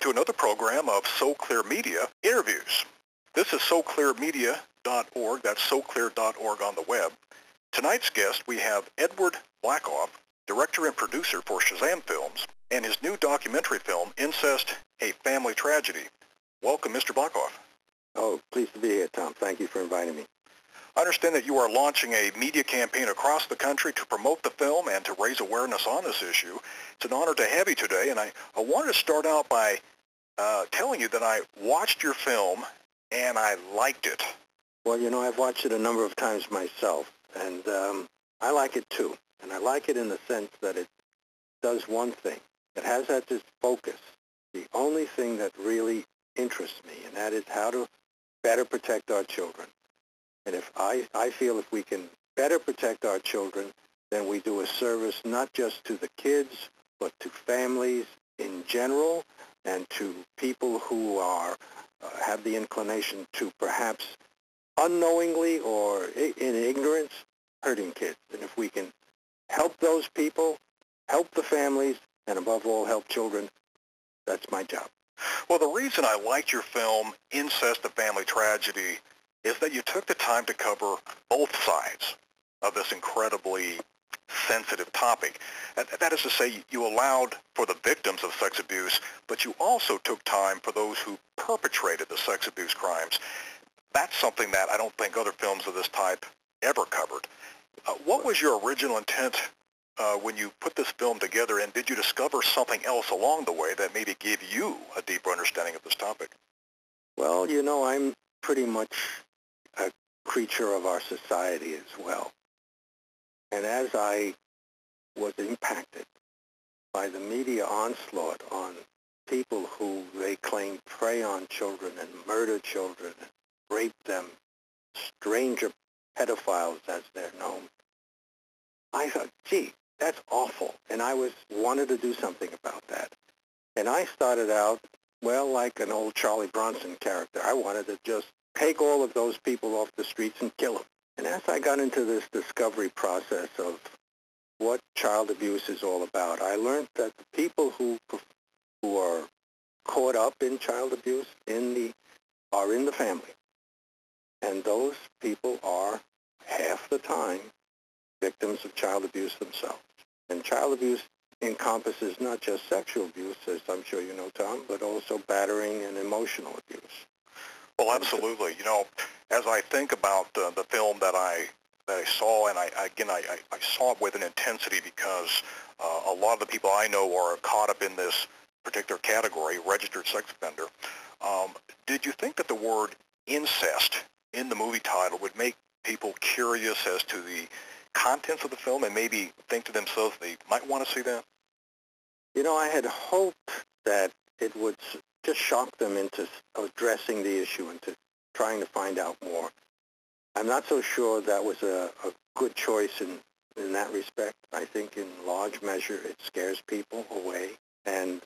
to another program of So Clear Media Interviews. This is SoClearMedia.org. That's SoClear.org on the web. Tonight's guest, we have Edward Blackoff, director and producer for Shazam Films, and his new documentary film, Incest, A Family Tragedy. Welcome, Mr. Blackoff. Oh, pleased to be here, Tom. Thank you for inviting me. I understand that you are launching a media campaign across the country to promote the film and to raise awareness on this issue. It's an honor to have you today, and I wanted to start out by telling you that I watched your film and I liked it. Well, you know, I've watched it a number of times myself, and I like it too. And I like it in the sense that it does one thing. It has at its focus the only thing that really interests me, and that is how to better protect our children. And if I feel if we can better protect our children, then we do a service not just to the kids, but to families in general and to people who are have the inclination to perhaps unknowingly or in ignorance hurting kids. And if we can help those people, help the families, and above all, help children, that's my job. Well, the reason I liked your film, Incest, A Family Tragedy, is that you took the time to cover both sides of this incredibly sensitive topic. That is to say, you allowed for the victims of sex abuse, but you also took time for those who perpetrated the sex abuse crimes. That's something that I don't think other films of this type ever covered. What was your original intent when you put this film together, and did you discover something else along the way that maybe gave you a deeper understanding of this topic? Well, you know, I'm pretty much a creature of our society as well. And as I was impacted by the media onslaught on people who they claim prey on children and murder children and rape them, stranger pedophiles as they're known, I thought, gee, that's awful. And I wanted to do something about that. And I started out, well, like an old Charlie Bronson character. I wanted to just take all of those people off the streets and kill them. And as I got into this discovery process of what child abuse is all about, I learned that the people who are caught up in child abuse are in the family. And those people are half the time victims of child abuse themselves. And child abuse encompasses not just sexual abuse, as I'm sure you know, Tom, but also battering and emotional abuse. Well, absolutely. You know, as I think about the film that I saw, and I saw it with an intensity because a lot of the people I know are caught up in this particular category, registered sex offender. Did you think that the word incest in the movie title would make people curious as to the contents of the film and maybe think to themselves they might want to see that? You know, I had hoped that it would just shock them into addressing the issue and to trying to find out more. I'm not so sure that was a good choice in that respect. I think in large measure it scares people away, and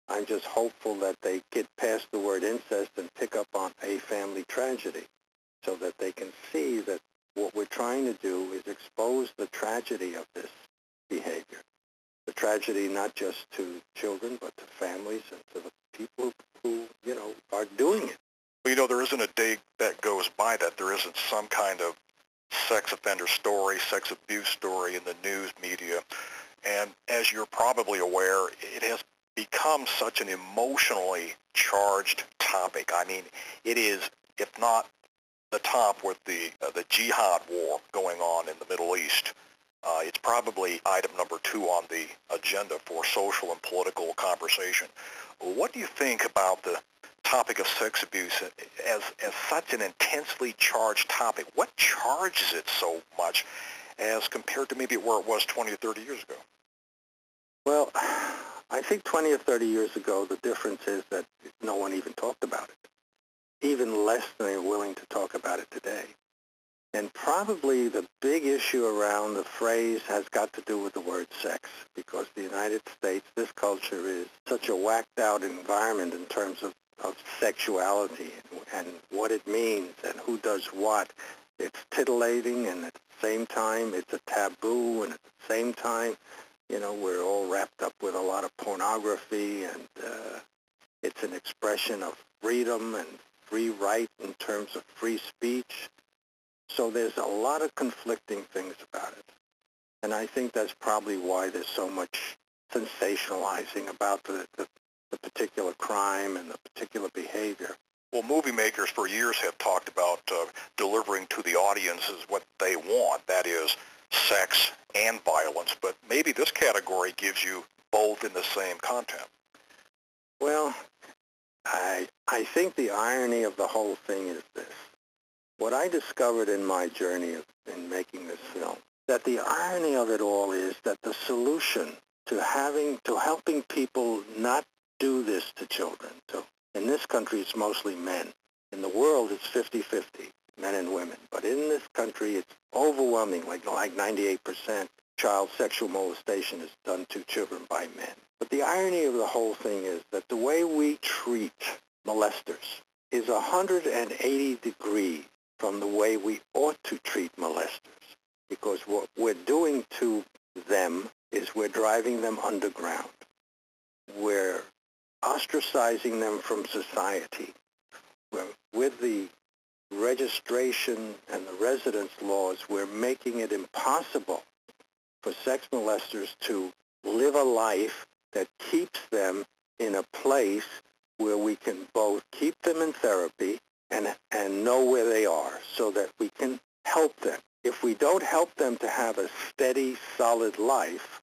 I'm just hopeful that they get past the word incest and pick up on a family tragedy so that they can see that what we're trying to do is expose the tragedy of this behavior. The tragedy not just to children, but to families and to the people who, you know, are doing it. Well, you know, there isn't a day that goes by that there isn't some kind of sex offender story, sex abuse story in the news media. And as you're probably aware, it has become such an emotionally charged topic. I mean, it is, if not the top with the jihad war going on in the Middle East, it's probably item number 2 on the agenda for social and political conversation. What do you think about the topic of sex abuse as such an intensely charged topic? What charges it so much as compared to maybe where it was 20 or 30 years ago? Well, I think 20 or 30 years ago, the difference is that no one even talked about it, even less than they're willing to talk about it today. And probably the big issue around the phrase has got to do with the word sex, because the United States, this culture is such a whacked out environment in terms of sexuality and what it means and who does what. It's titillating, and at the same time it's a taboo, and at the same time, you know, we're all wrapped up with a lot of pornography and It's an expression of freedom and free right in terms of free speech. So there's a lot of conflicting things about it. And I think that's probably why there's so much sensationalizing about the particular crime and the particular behavior. Well, movie makers for years have talked about delivering to the audiences what they want, that is, sex and violence, but maybe this category gives you both in the same content. Well, I think the irony of the whole thing is this. What I discovered in my journey in making this film, that the irony of it all is that the solution to helping people not do this to children, so in this country it's mostly men. In the world it's 50-50, men and women. But in this country it's overwhelming, like 98% child sexual molestation is done to children by men. But the irony of the whole thing is that the way we treat molesters is 180 degrees from the way we ought to treat molesters. Because what we're doing to them is we're driving them underground. We're ostracizing them from society. With the registration and the residence laws, we're making it impossible for sex molesters to live a life that keeps them in a place where we can both keep them in therapy and know where they are so that we can help them. If we don't help them to have a steady, solid life,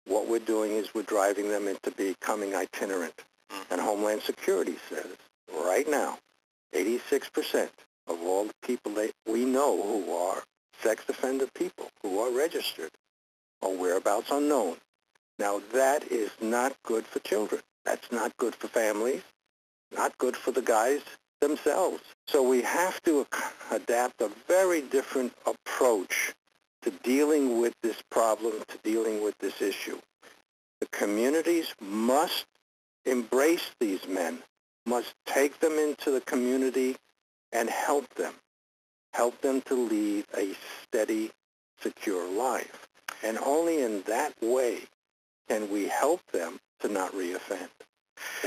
what we're doing is we're driving them into becoming itinerant. And Homeland Security says right now, 86% of all the people we know who are sex offender people, who are registered, are whereabouts unknown. Now, that is not good for children. That's not good for families, not good for the guys themselves. So we have to adapt a very different approach to dealing with this problem, to dealing with this issue. The communities must embrace these men, must take them into the community and help them to lead a steady, secure life. And only in that way can we help them to not reoffend,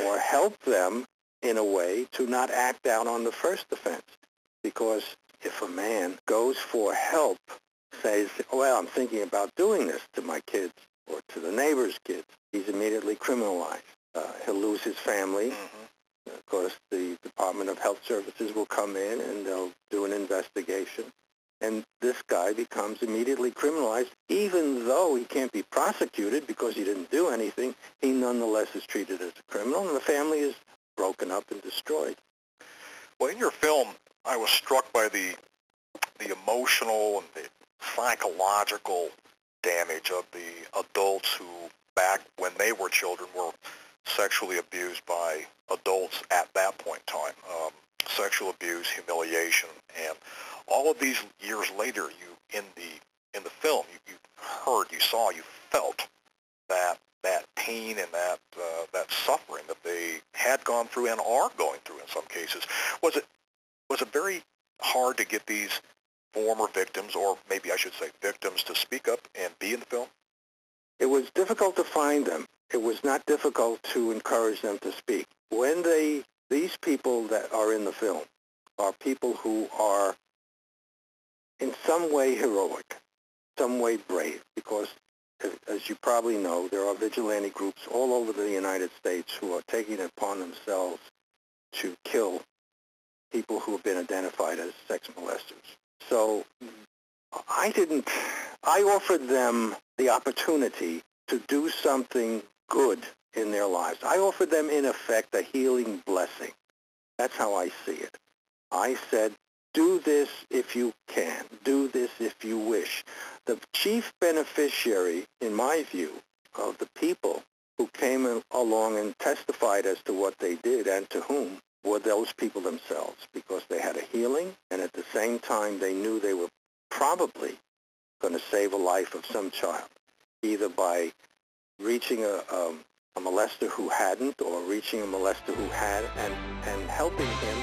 or help them in a way to not act out on the first offense. Because if a man goes for help, says, well, I'm thinking about doing this to my kids or to the neighbor's kids, he's immediately criminalized. He'll lose his family. Of course, the Department of Health Services will come in and they'll do an investigation. And this guy becomes immediately criminalized, even though he can't be prosecuted because he didn't do anything. He nonetheless is treated as a criminal, and the family is broken up and destroyed. Well, in your film, I was struck by the emotional and the psychological damage of the adults who, back when they were children, were sexually abused by adults at that point in time. Sexual abuse, humiliation, and all of these years later, you in the film, you heard, you saw, you felt that pain and that suffering that they had gone through and are going through in some cases. Was it very hard to get these former victims, or maybe I should say victims, to speak up and be in the film? It was difficult to find them. It was not difficult to encourage them to speak. When these people that are in the film are people who are in some way heroic, some way brave, because as you probably know, there are vigilante groups all over the United States who are taking it upon themselves to kill people who have been identified as sex molesters. So I offered them the opportunity to do something good in their lives. I offered them, in effect, a healing blessing. That's how I see it. I said, do this if you can. Do this if you wish. The chief beneficiary, in my view, of the people who came along and testified as to what they did and to whom were those people themselves, because they had a healing, and at the same time they knew they were probably going to save a life of some child, either by reaching a molester who hadn't, or reaching a molester who had and helping him